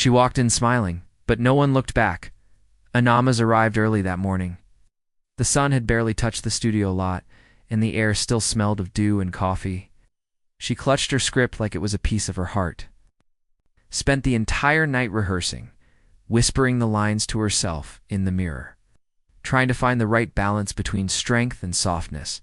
She walked in smiling, but no one looked back. Armas arrived early that morning. The sun had barely touched the studio lot, and the air still smelled of dew and coffee. She clutched her script like it was a piece of her heart. Spent the entire night rehearsing, whispering the lines to herself in the mirror, trying to find the right balance between strength and softness.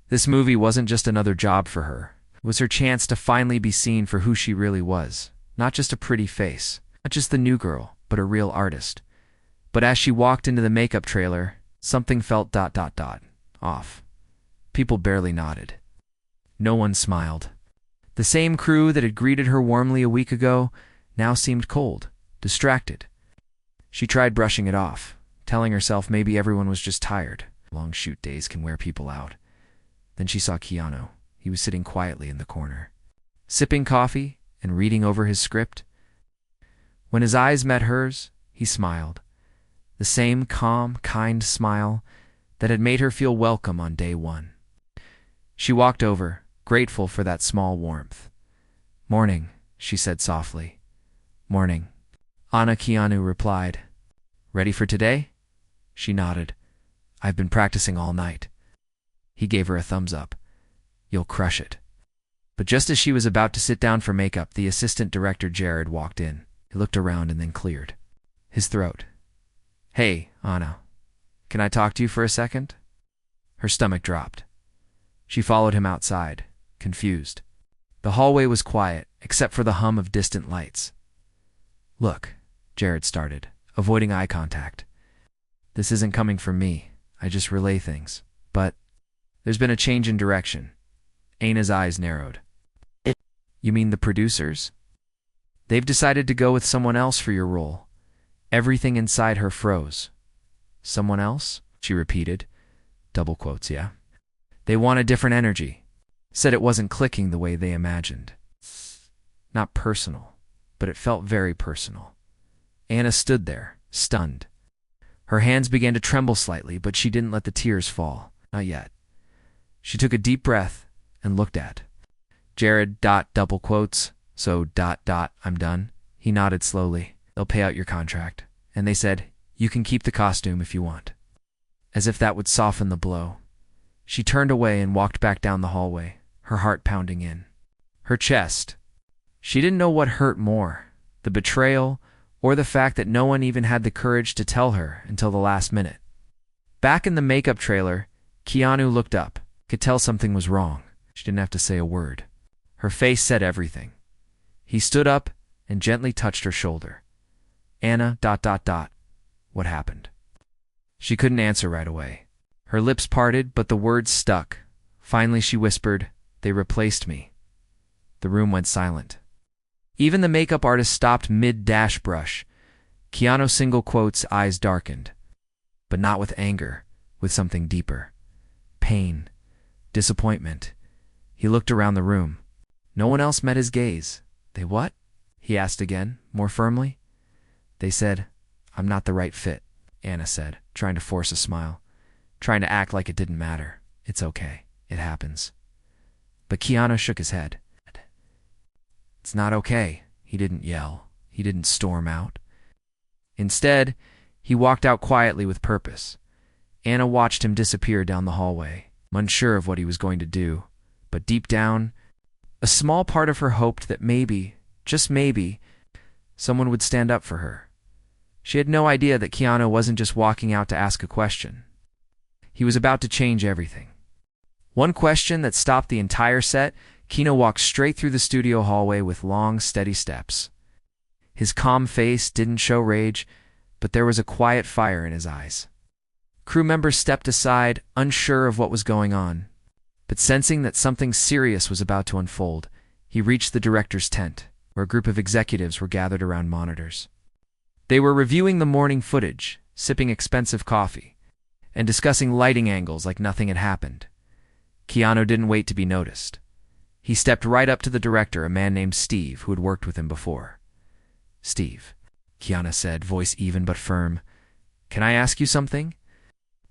This movie wasn't just another job for her. It was her chance to finally be seen for who she really was. Not just a pretty face, not just the new girl, but a real artist. But as she walked into the makeup trailer, something felt off. People barely nodded. No one smiled. The same crew that had greeted her warmly a week ago now seemed cold, distracted. She tried brushing it off, telling herself maybe everyone was just tired. Long shoot days can wear people out. Then she saw Keanu. He was sitting quietly in the corner, sipping coffee and reading over his script. When his eyes met hers, he smiled. The same calm, kind smile that had made her feel welcome on day one. She walked over, grateful for that small warmth. "Morning," she said softly. "Morning." Keanu replied. "Ready for today?" She nodded. "I've been practicing all night." He gave her a thumbs up. "You'll crush it." But just as she was about to sit down for makeup, the assistant director Jared walked in. He looked around and then cleared his throat. "Hey, Anna, can I talk to you for a second?" Her stomach dropped. She followed him outside, confused. The hallway was quiet, except for the hum of distant lights. "Look," Jared started, avoiding eye contact. "This isn't coming from me. I just relay things. But there's been a change in direction." Anna's eyes narrowed. "You mean the producers? They've decided to go with someone else for your role." Everything inside her froze. "Someone else?" she repeated. Double quotes, yeah. "They want a different energy." Said it wasn't clicking the way they imagined. Not personal, but it felt very personal. Anna stood there, stunned. Her hands began to tremble slightly, but she didn't let the tears fall. Not yet. She took a deep breath and looked at Jared. Double quotes. "So, I'm done." He nodded slowly. "They'll pay out your contract. And they said, you can keep the costume if you want." As if that would soften the blow. She turned away and walked back down the hallway, her heart pounding in her chest. She didn't know what hurt more, the betrayal or the fact that no one even had the courage to tell her until the last minute. Back in the makeup trailer, Keanu looked up, could tell something was wrong. She didn't have to say a word. Her face said everything. He stood up and gently touched her shoulder. "Anna, what happened?" She couldn't answer right away. Her lips parted, but the words stuck. Finally she whispered, "They replaced me." The room went silent. Even the makeup artist stopped mid-dash brush. Keanu single quotes eyes darkened. But not with anger, with something deeper. Pain. Disappointment. He looked around the room. No one else met his gaze. "They what?" he asked again, more firmly. "They said, I'm not the right fit," Anna said, trying to force a smile, trying to act like it didn't matter. "It's okay. It happens." But Keanu shook his head. "It's not okay." He didn't yell. He didn't storm out. Instead, he walked out quietly with purpose. Anna watched him disappear down the hallway, unsure of what he was going to do. But deep down, a small part of her hoped that maybe, just maybe, someone would stand up for her. She had no idea that Keanu wasn't just walking out to ask a question. He was about to change everything. One question that stopped the entire set. Keanu walked straight through the studio hallway with long, steady steps. His calm face didn't show rage, but there was a quiet fire in his eyes. Crew members stepped aside, unsure of what was going on. But sensing that something serious was about to unfold, he reached the director's tent, where a group of executives were gathered around monitors. They were reviewing the morning footage, sipping expensive coffee, and discussing lighting angles like nothing had happened. Keanu didn't wait to be noticed. He stepped right up to the director, a man named Steve, who had worked with him before. "Steve," Keanu said, voice even but firm, "can I ask you something?"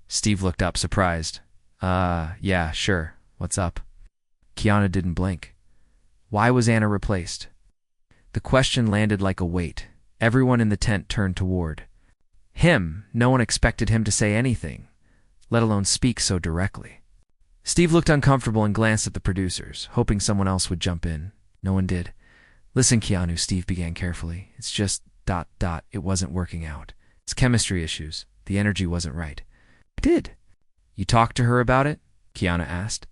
Steve looked up, surprised. Yeah, sure. What's up?" Keanu didn't blink. Why was Anna replaced? The question landed like a weight. Everyone in the tent turned toward him. No one expected him to say anything, let alone speak so directly. Steve looked uncomfortable and glanced at the producers, hoping someone else would jump in. No one did. Listen, Keanu, Steve began carefully. It's just ... It wasn't working out. It's chemistry issues. The energy wasn't right. I did. You talked to her about it? Keanu asked.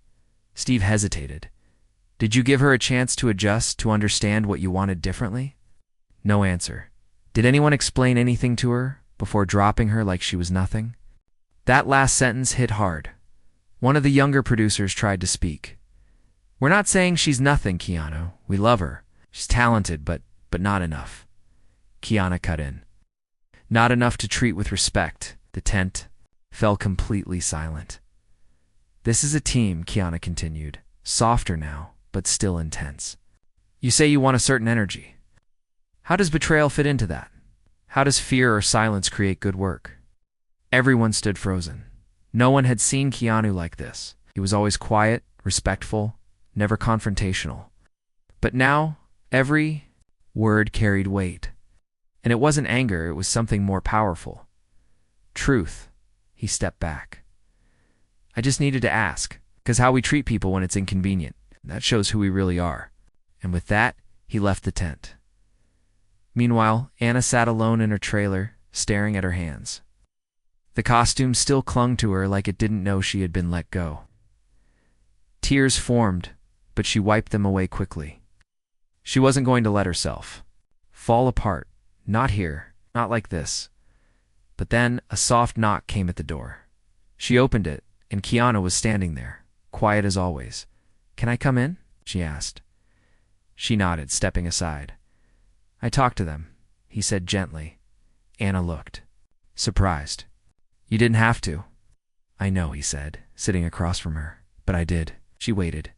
Steve hesitated. Did you give her a chance to adjust, to understand what you wanted differently? No answer. Did anyone explain anything to her before dropping her like she was nothing? That last sentence hit hard. One of the younger producers tried to speak. We're not saying she's nothing, Keanu. We love her. She's talented, but not enough. Keanu cut in. Not enough to treat with respect. The tent fell completely silent. This is a team, Keanu continued. Softer now, but still intense. You say you want a certain energy. How does betrayal fit into that? How does fear or silence create good work? Everyone stood frozen. No one had seen Keanu like this. He was always quiet, respectful, never confrontational. But now, every word carried weight. And it wasn't anger, it was something more powerful. Truth. He stepped back. I just needed to ask, because how we treat people when it's inconvenient, that shows who we really are. And with that, he left the tent. Meanwhile, Anna sat alone in her trailer, staring at her hands. The costume still clung to her like it didn't know she had been let go. Tears formed, but she wiped them away quickly. She wasn't going to let herself fall apart. Not here, not like this. But then a soft knock came at the door. She opened it, and Keanu was standing there, quiet as always. Can I come in? She asked. She nodded, stepping aside. I talked to them, he said gently. Anna looked, surprised. You didn't have to. I know, he said, sitting across from her. But I did. She waited.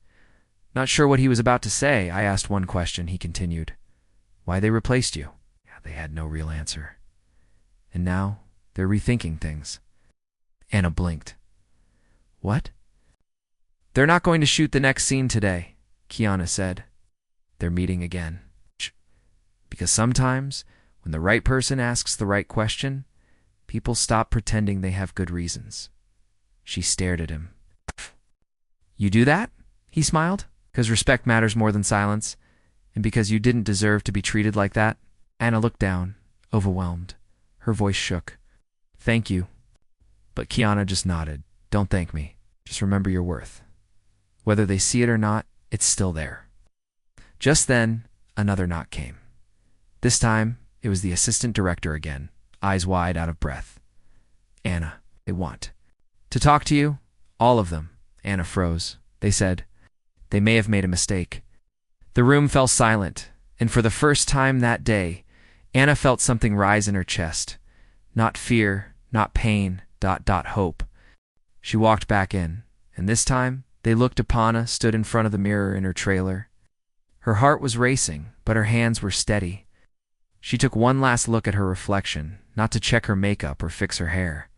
Not sure what he was about to say, I asked one question, he continued. Why they replaced you? They had no real answer. And now, they're rethinking things. Anna blinked. What? They're not going to shoot the next scene today, Keanu said. They're meeting again. Because sometimes, when the right person asks the right question, people stop pretending they have good reasons. She stared at him. You do that? He smiled. Because respect matters more than silence, and because you didn't deserve to be treated like that. Anna looked down, overwhelmed. Her voice shook. Thank you. But Keanu just nodded. Don't thank me. Just remember your worth. Whether they see it or not, it's still there. Just then, another knock came. This time, it was the assistant director again, eyes wide, out of breath. Anna, they want to talk to you? All of them. Anna froze. They said they may have made a mistake. The room fell silent, and for the first time that day, Anna felt something rise in her chest. Not fear, not pain, ... hope. She walked back in, and this time, they looked upon her, stood in front of the mirror in her trailer. Her heart was racing, but her hands were steady. She took one last look at her reflection, not to check her makeup or fix her hair,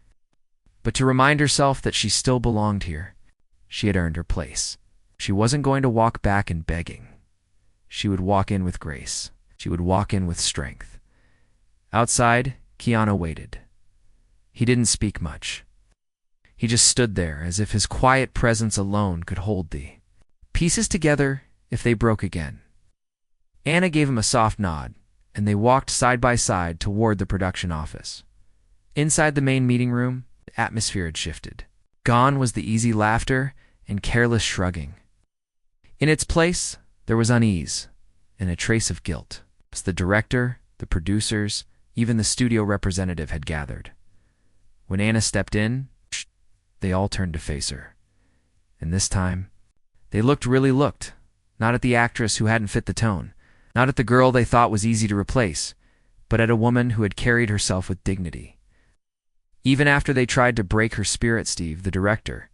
but to remind herself that she still belonged here. She had earned her place. She wasn't going to walk back in begging. She would walk in with grace. She would walk in with strength. Outside, Keanu waited. He didn't speak much. He just stood there as if his quiet presence alone could hold the pieces together if they broke again. Anna gave him a soft nod, and they walked side by side toward the production office. Inside the main meeting room, the atmosphere had shifted. Gone was the easy laughter and careless shrugging. In its place, there was unease and a trace of guilt, as the director, the producers, even the studio representative had gathered. When Anna stepped in, they all turned to face her. And this time, they really looked, not at the actress who hadn't fit the tone, not at the girl they thought was easy to replace, but at a woman who had carried herself with dignity. Even after they tried to break her spirit, Steve, the director,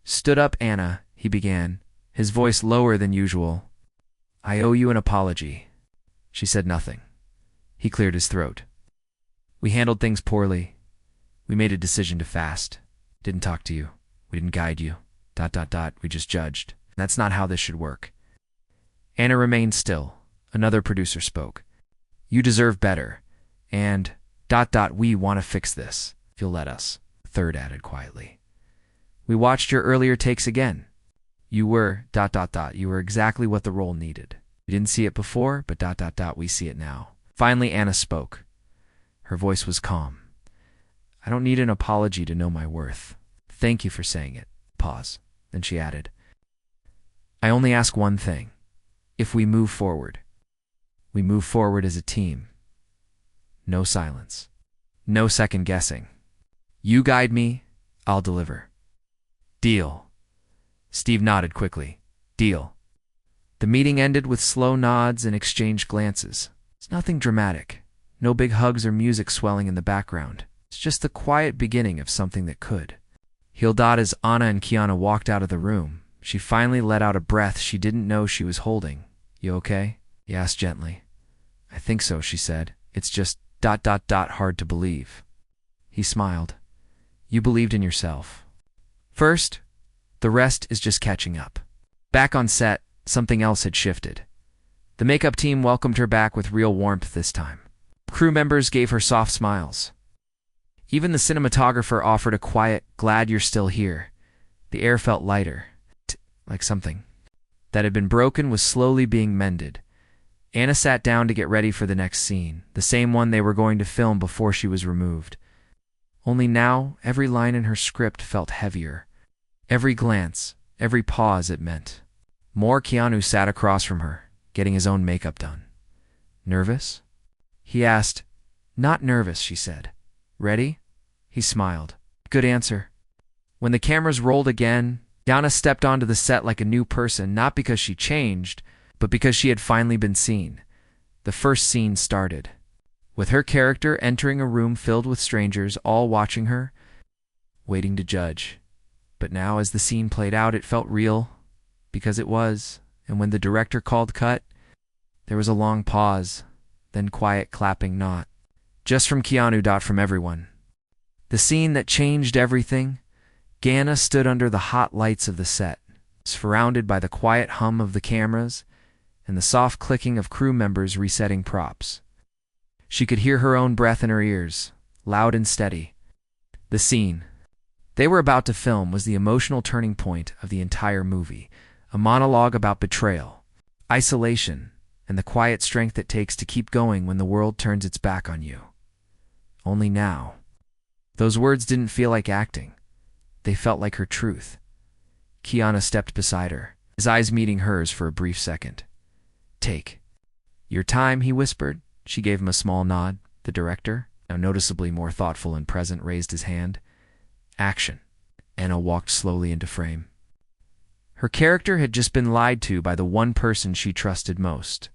stood up. Anna, he began, his voice lower than usual. I owe you an apology. She said nothing. He cleared his throat. We handled things poorly. We made a decision to fast. Didn't talk to you. We didn't guide you. ... We just judged. That's not how this should work. Anna remained still. Another producer spoke. You deserve better. And, we want to fix this, if you'll let us, the third added quietly. We watched your earlier takes again. You were, you were exactly what the role needed. We didn't see it before, but we see it now. Finally, Anna spoke. Her voice was calm. I don't need an apology to know my worth. Thank you for saying it. Pause. Then she added, I only ask one thing. If we move forward as a team. No silence. No second guessing. You guide me, I'll deliver. Deal. Steve nodded quickly. Deal. The meeting ended with slow nods and exchanged glances. It's nothing dramatic. No big hugs or music swelling in the background. It's just the quiet beginning of something that could. As Anna and Keanu walked out of the room, she finally let out a breath she didn't know she was holding. You okay? He asked gently. I think so, she said. It's just ... hard to believe. He smiled. You believed in yourself. First, the rest is just catching up. Back on set, something else had shifted. The makeup team welcomed her back with real warmth this time. Crew members gave her soft smiles. Even the cinematographer offered a quiet, glad you're still here. The air felt lighter, like something that had been broken was slowly being mended. Anna sat down to get ready for the next scene, the same one they were going to film before she was removed. Only now, every line in her script felt heavier. Every glance, every pause it meant more. Keanu sat across from her, getting his own makeup done. Nervous? He asked. Not nervous, she said. Ready? He smiled. Good answer. When the cameras rolled again, Yana stepped onto the set like a new person, not because she changed, but because she had finally been seen. The first scene started, with her character entering a room filled with strangers, all watching her, waiting to judge. But now, as the scene played out, it felt real, because it was, and when the director called cut, there was a long pause, then quiet clapping, not just from Keanu, from everyone. The scene that changed everything. Ganna stood under the hot lights of the set, surrounded by the quiet hum of the cameras and the soft clicking of crew members resetting props. She could hear her own breath in her ears, loud and steady. The scene they were about to film was the emotional turning point of the entire movie, a monologue about betrayal, isolation, and the quiet strength it takes to keep going when the world turns its back on you. Only now, those words didn't feel like acting. They felt like her truth. Keanu stepped beside her, his eyes meeting hers for a brief second. Take your time, he whispered. She gave him a small nod. The director, now noticeably more thoughtful and present, raised his hand. Action. Anna walked slowly into frame. Her character had just been lied to by the one person she trusted most.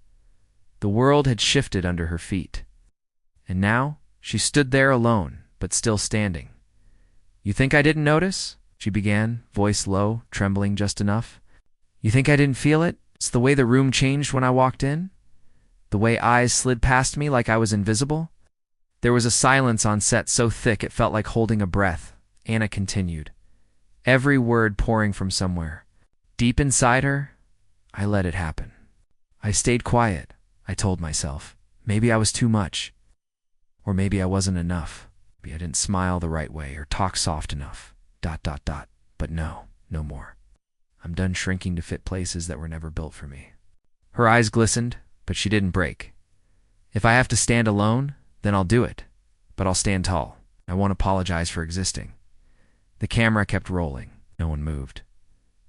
The world had shifted under her feet. And now, she stood there alone, but still standing. You think I didn't notice? She began, voice low, trembling just enough. You think I didn't feel it? It's the way the room changed when I walked in? The way eyes slid past me like I was invisible? There was a silence on set so thick it felt like holding a breath. Anna continued, every word pouring from somewhere. Deep inside her, I let it happen. I stayed quiet, I told myself. Maybe I was too much. Or maybe I wasn't enough. Maybe I didn't smile the right way or talk soft enough. ... But no more. I'm done shrinking to fit places that were never built for me. Her eyes glistened, but she didn't break. If I have to stand alone, then I'll do it. But I'll stand tall. I won't apologize for existing. The camera kept rolling. No one moved.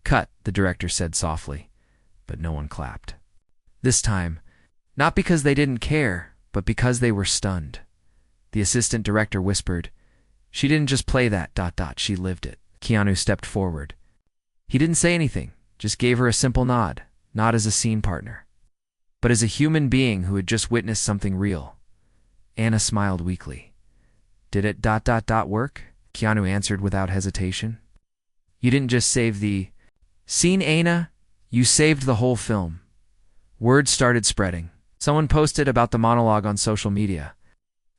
Cut, the director said softly, but no one clapped. This time, not because they didn't care, but because they were stunned. The assistant director whispered, she didn't just play that ... she lived it. Keanu stepped forward. He didn't say anything, just gave her a simple nod, not as a scene partner, but as a human being who had just witnessed something real. Anna smiled weakly. Did it ... work? Keanu answered without hesitation. You didn't just save the scene, Anna, you saved the whole film. Word started spreading. Someone posted about the monologue on social media.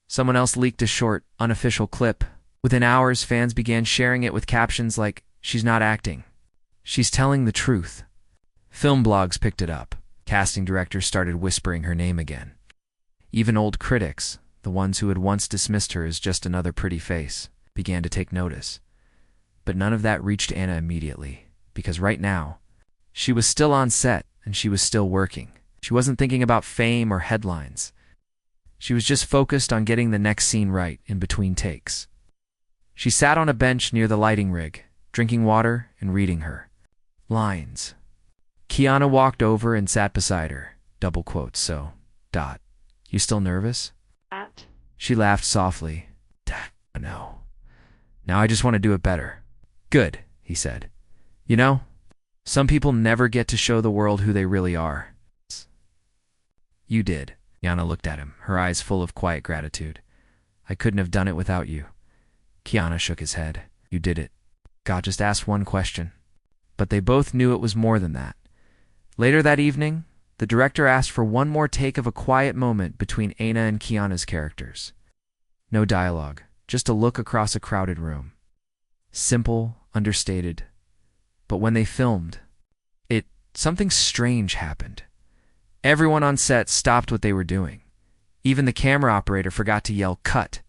Someone else leaked a short, unofficial clip. Within hours, fans began sharing it with captions like, she's not acting. She's telling the truth. Film blogs picked it up. Casting directors started whispering her name again. Even old critics, the ones who had once dismissed her as just another pretty face, began to take notice. But none of that reached Anna immediately, because right now, she was still on set and she was still working. She wasn't thinking about fame or headlines. She was just focused on getting the next scene right in between takes. She sat on a bench near the lighting rig, drinking water and reading her lines. Keanu walked over and sat beside her, double quotes, so, ... You still nervous? She laughed softly. No. Now I just want to do it better. Good, he said. You know, some people never get to show the world who they really are. You did. Yana looked at him, her eyes full of quiet gratitude. I couldn't have done it without you. Keanu shook his head. You did it. God just asked one question. But they both knew it was more than that. Later that evening, the director asked for one more take of a quiet moment between Anna and Keanu's characters. No dialogue, just a look across a crowded room. Simple, understated. But when they filmed, something strange happened. Everyone on set stopped what they were doing. Even the camera operator forgot to yell cut,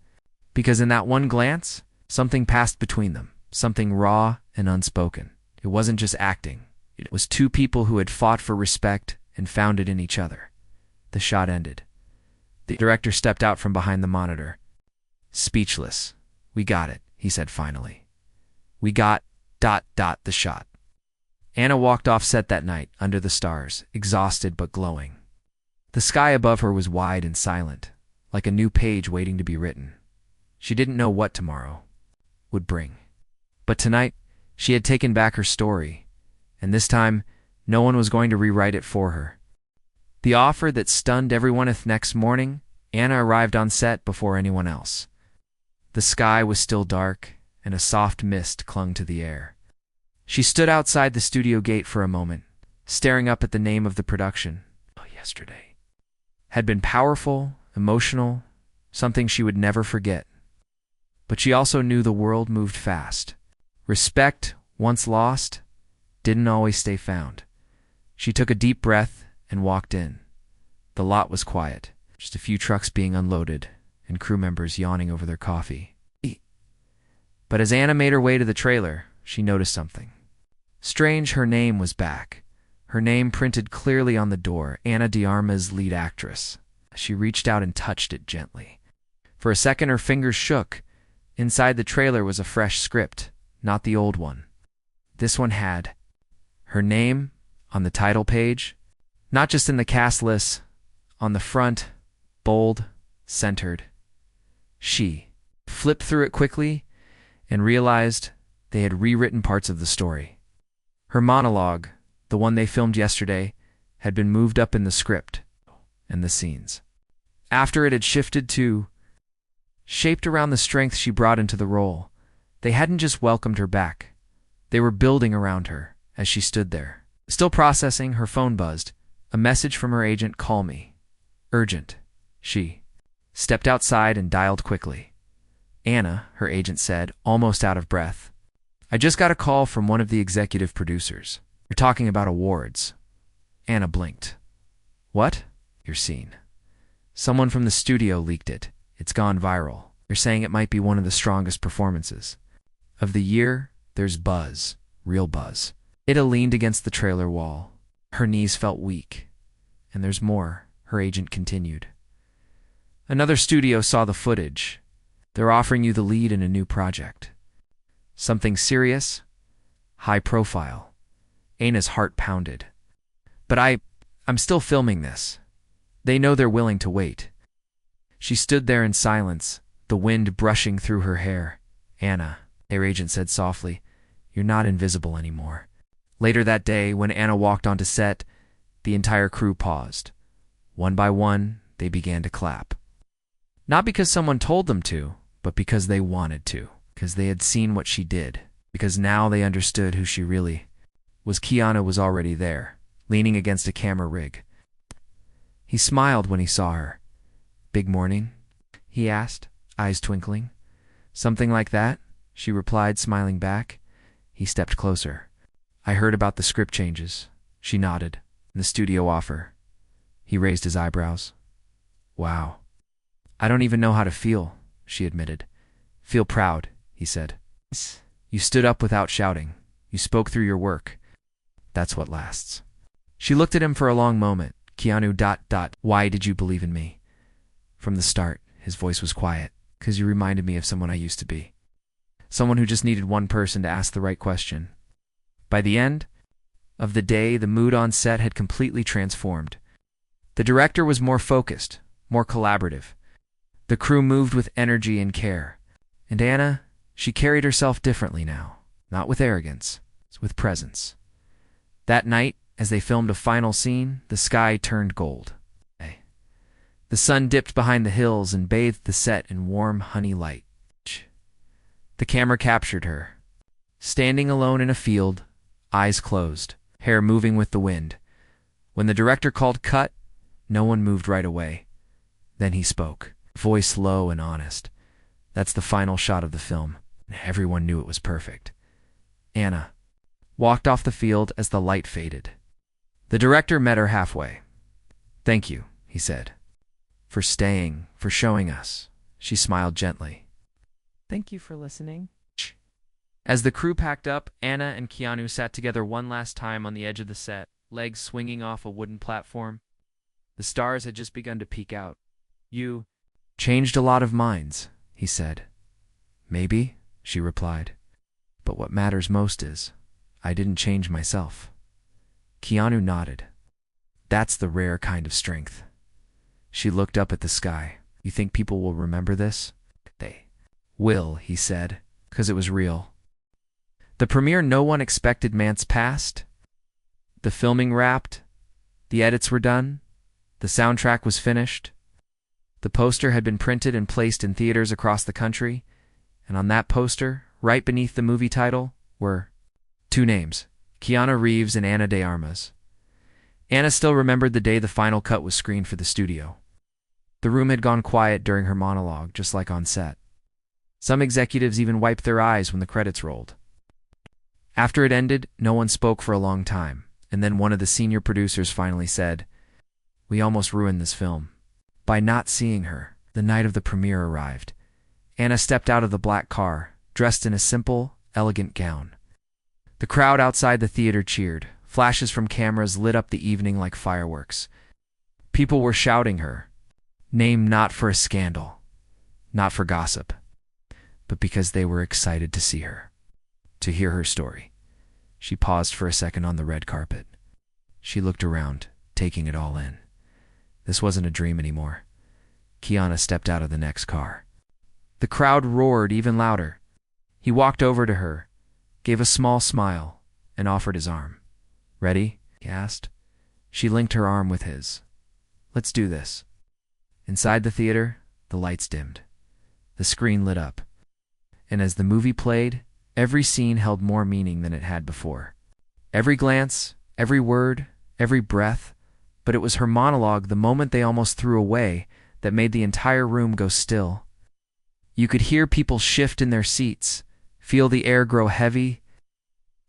because in that one glance, something passed between them, something raw and unspoken. It wasn't just acting. It was two people who had fought for respect and found it in each other. The shot ended. The director stepped out from behind the monitor. Speechless. We got it, he said finally. We got ... the shot. Anna walked off set that night, under the stars, exhausted but glowing. The sky above her was wide and silent, like a new page waiting to be written. She didn't know what tomorrow would bring. But tonight, she had taken back her story, and this time, no one was going to rewrite it for her. The offer that stunned everyone next morning, Anna arrived on set before anyone else. The sky was still dark, and a soft mist clung to the air. She stood outside the studio gate for a moment, staring up at the name of the production. Yesterday had been powerful, emotional, something she would never forget. But she also knew the world moved fast. Respect, once lost, didn't always stay found. She took a deep breath and walked in. The lot was quiet, just a few trucks being unloaded and crew members yawning over their coffee. But as Anna made her way to the trailer, she noticed something. Strange, her name was back. Her name printed clearly on the door, Ana de Armas, lead actress. She reached out and touched it gently. For a second, her fingers shook. Inside the trailer was a fresh script, not the old one. This one had her name on the title page, not just in the cast list, on the front, bold, centered. She flipped through it quickly and realized they had rewritten parts of the story. Her monologue, the one they filmed yesterday, had been moved up in the script and the scenes. After it had shifted to, shaped around the strength she brought into the role, they hadn't just welcomed her back. They were building around her as she stood there. Still processing, her phone buzzed. A message from her agent, call me. Urgent. She stepped outside and dialed quickly. Anna, her agent said, almost out of breath. I just got a call from one of the executive producers. You're talking about awards. Anna blinked. What? Your scene. Someone from the studio leaked it. It's gone viral. They're saying it might be one of the strongest performances of the year. There's buzz. Real buzz. Ida leaned against the trailer wall. Her knees felt weak. And there's more, her agent continued. Another studio saw the footage. They're offering you the lead in a new project. Something serious, high profile. Anna's heart pounded. But I'm still filming this. They know they're willing to wait. She stood there in silence, the wind brushing through her hair. Anna, their agent said softly, you're not invisible anymore. Later that day, when Anna walked onto set, the entire crew paused. One by one, they began to clap. Not because someone told them to, but because they wanted to. Because they had seen what she did. Because now they understood who she really was. Keanu was already there, leaning against a camera rig. He smiled when he saw her. Big morning? He asked, eyes twinkling. Something like that, she replied, smiling back. He stepped closer. I heard about the script changes. She nodded. And the studio offer. He raised his eyebrows. Wow. I don't even know how to feel, she admitted. Feel proud, he said. You stood up without shouting. You spoke through your work. That's what lasts. She looked at him for a long moment. Keanu ... Why did you believe in me? From the start, his voice was quiet. 'Cause you reminded me of someone I used to be. Someone who just needed one person to ask the right question. By the end of the day, the mood on set had completely transformed. The director was more focused, more collaborative. The crew moved with energy and care. And Anna, she carried herself differently now. Not with arrogance, with presence. That night, as they filmed a final scene, the sky turned gold. The sun dipped behind the hills and bathed the set in warm honey light. The camera captured her, standing alone in a field, eyes closed, hair moving with the wind. When the director called cut, no one moved right away. Then he spoke, voice low and honest. That's the final shot of the film. Everyone knew it was perfect. Anna walked off the field as the light faded. The director met her halfway. Thank you, he said. For staying, for showing us. She smiled gently. Thank you for listening. As the crew packed up, Anna and Keanu sat together one last time on the edge of the set, legs swinging off a wooden platform. The stars had just begun to peek out. You changed a lot of minds, he said. Maybe, she replied. But what matters most is, I didn't change myself. Keanu nodded. That's the rare kind of strength. She looked up at the sky. You think people will remember this? They will, he said, 'cause it was real. The premiere no one expected months passed. The filming wrapped. The edits were done. The soundtrack was finished. The poster had been printed and placed in theaters across the country, and on that poster, right beneath the movie title, were two names, Keanu Reeves and Ana de Armas. Anna still remembered the day the final cut was screened for the studio. The room had gone quiet during her monologue, just like on set. Some executives even wiped their eyes when the credits rolled. After it ended, no one spoke for a long time, and then one of the senior producers finally said, We almost ruined this film. By not seeing her, the night of the premiere arrived. Anna stepped out of the black car, dressed in a simple, elegant gown. The crowd outside the theater cheered. Flashes from cameras lit up the evening like fireworks. People were shouting her name not for a scandal, not for gossip, but because they were excited to see her, to hear her story. She paused for a second on the red carpet. She looked around, taking it all in. This wasn't a dream anymore. Keanu stepped out of the next car. The crowd roared even louder. He walked over to her, gave a small smile, and offered his arm. Ready? He asked. She linked her arm with his. Let's do this. Inside the theater, the lights dimmed. The screen lit up. And as the movie played, every scene held more meaning than it had before. Every glance, every word, every breath, but it was her monologue, the moment they almost threw away, that made the entire room go still. You could hear people shift in their seats, feel the air grow heavy,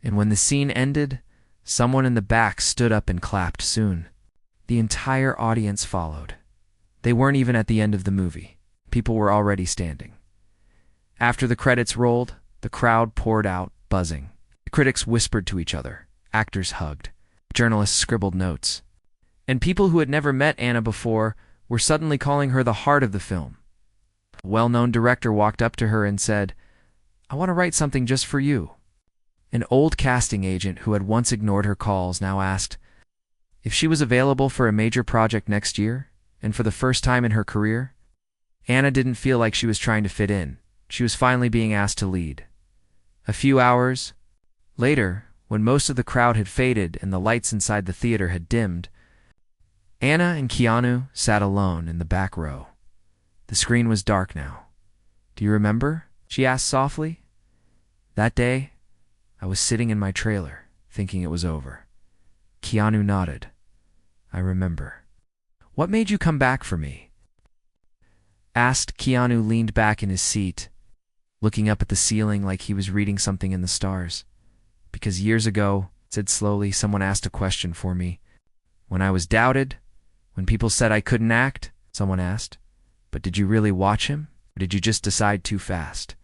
and when the scene ended, someone in the back stood up and clapped soon. The entire audience followed. They weren't even at the end of the movie. People were already standing. After the credits rolled, the crowd poured out, buzzing. Critics whispered to each other. Actors hugged. Journalists scribbled notes. And people who had never met Anna before were suddenly calling her the heart of the film. A well-known director walked up to her and said, I want to write something just for you. An old casting agent who had once ignored her calls now asked if she was available for a major project next year, and for the first time in her career. Anna didn't feel like she was trying to fit in. She was finally being asked to lead. A few hours later, when most of the crowd had faded and the lights inside the theater had dimmed, Anna and Keanu sat alone in the back row. The screen was dark now. Do you remember? She asked softly. That day, I was sitting in my trailer, thinking it was over. Keanu nodded. I remember. What made you come back for me? Asked. Keanu leaned back in his seat, looking up at the ceiling like he was reading something in the stars. Because years ago, said slowly, someone asked a question for me. When I was doubted, when people said I couldn't act, someone asked, But did you really watch him? Or did you just decide too fast?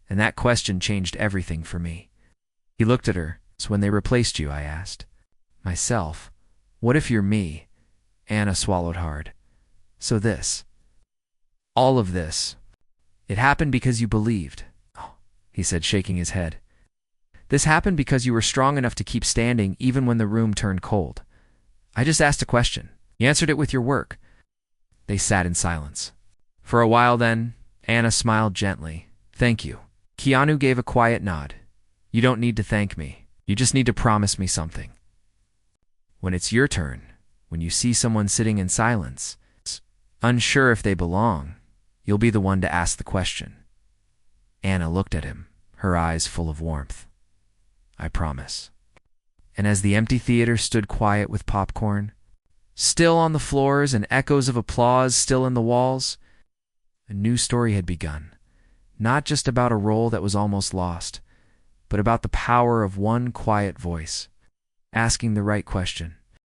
And that question changed everything for me. He looked at her. So when they replaced you, I asked. Myself. What if you're me? Anna swallowed hard. So this. All of this. It happened because you believed. Oh, he said, shaking his head. This happened because you were strong enough to keep standing even when the room turned cold. I just asked a question. You answered it with your work. They sat in silence. For a while then, Anna smiled gently. Thank you. Keanu gave a quiet nod. You don't need to thank me. You just need to promise me something. When it's your turn, when you see someone sitting in silence, unsure if they belong, you'll be the one to ask the question. Anna looked at him, her eyes full of warmth. I promise. And as the empty theater stood quiet with popcorn, still on the floors and echoes of applause still in the walls, a new story had begun, not just about a role that was almost lost, but about the power of one quiet voice, asking the right question.